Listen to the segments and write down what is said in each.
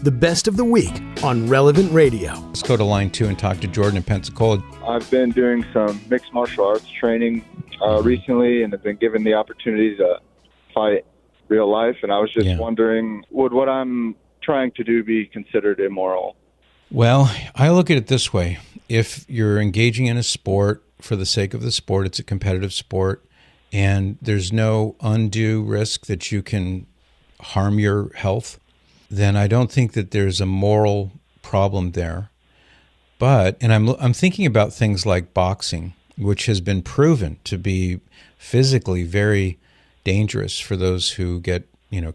the best of the week on Relevant Radio. Let's go to line 2 and talk to Jordan in Pensacola. I've been doing some mixed martial arts training recently, and have been given the opportunity to fight real life. And I was just wondering, would what I'm trying to do be considered immoral? Well, I look at it this way. If you're engaging in a sport for the sake of the sport, it's a competitive sport, and there's no undue risk that you can harm your health, then I don't think that there's a moral problem there. But, and I'm thinking about things like boxing, which has been proven to be physically very dangerous for those who get,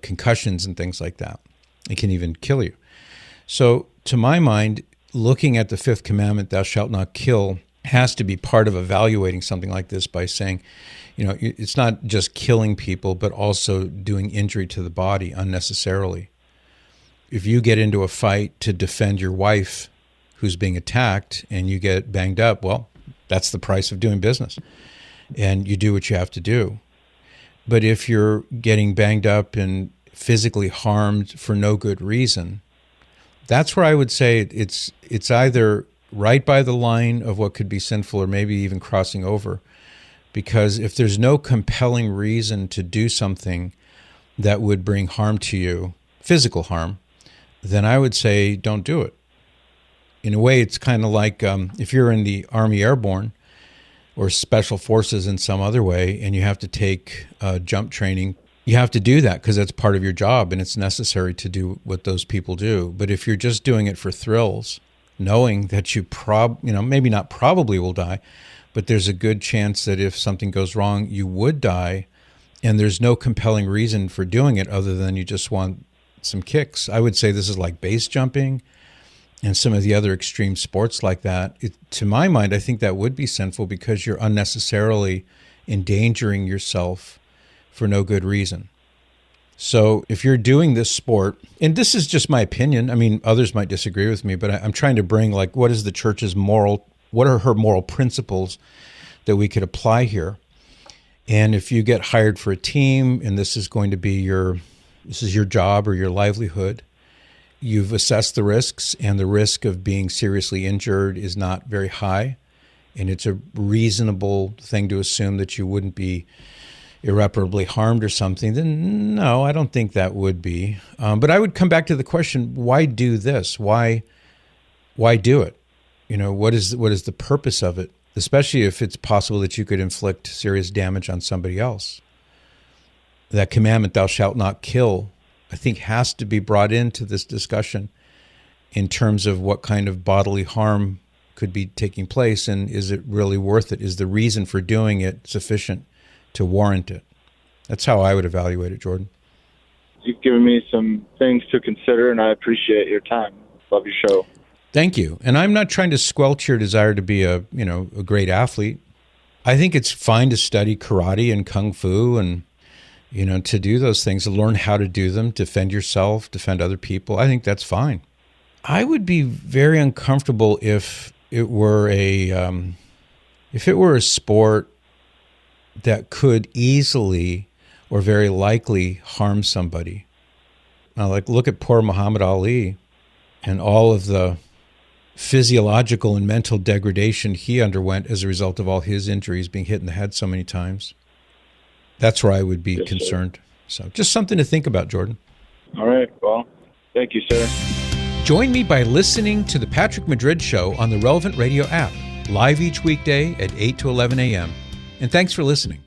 concussions and things like that. It can even kill you. So, to my mind, looking at the Fifth Commandment, thou shalt not kill, has to be part of evaluating something like this by saying, it's not just killing people, but also doing injury to the body unnecessarily. If you get into a fight to defend your wife who's being attacked and you get banged up, well, that's the price of doing business. And you do what you have to do. But if you're getting banged up and physically harmed for no good reason, that's where I would say it's either right by the line of what could be sinful or maybe even crossing over. Because if there's no compelling reason to do something that would bring harm to you, physical harm, then I would say don't do it. In a way, it's kind of like if you're in the Army Airborne or Special Forces in some other way and you have to take jump training, you have to do that because that's part of your job and it's necessary to do what those people do. But if you're just doing it for thrills, knowing that you maybe not probably will die, but there's a good chance that if something goes wrong, you would die, and there's no compelling reason for doing it other than you just want some kicks. I would say this is like base jumping and some of the other extreme sports like that. To my mind, I think that would be sinful because you're unnecessarily endangering yourself for no good reason. So if you're doing this sport, and this is just my opinion, I mean, others might disagree with me, but I'm trying to bring what is the church's what are her moral principles that we could apply here? And if you get hired for a team and this is going to be your job or your livelihood, you've assessed the risks, and the risk of being seriously injured is not very high, and it's a reasonable thing to assume that you wouldn't be irreparably harmed or something, then no, I don't think that would be. But I would come back to the question, why do this? Why do it? What is the purpose of it? Especially if it's possible that you could inflict serious damage on somebody else. That commandment, thou shalt not kill, I think has to be brought into this discussion in terms of what kind of bodily harm could be taking place, and is it really worth it? Is the reason for doing it sufficient to warrant it? That's how I would evaluate it, Jordan. You've given me some things to consider, and I appreciate your time. Love your show. Thank you. And I'm not trying to squelch your desire to be a great athlete. I think it's fine to study karate and kung fu and, to do those things, to learn how to do them, defend yourself, defend other people. I think that's fine. I would be very uncomfortable if it were a sport that could easily or very likely harm somebody. Now, look at poor Muhammad Ali and all of the physiological and mental degradation he underwent as a result of all his injuries, being hit in the head so many times. That's where I would be concerned. So just something to think about, Jordan. All right. Well, thank you, sir. Join me by listening to The Patrick Madrid Show on the Relevant Radio app, live each weekday at 8 to 11 a.m. And thanks for listening.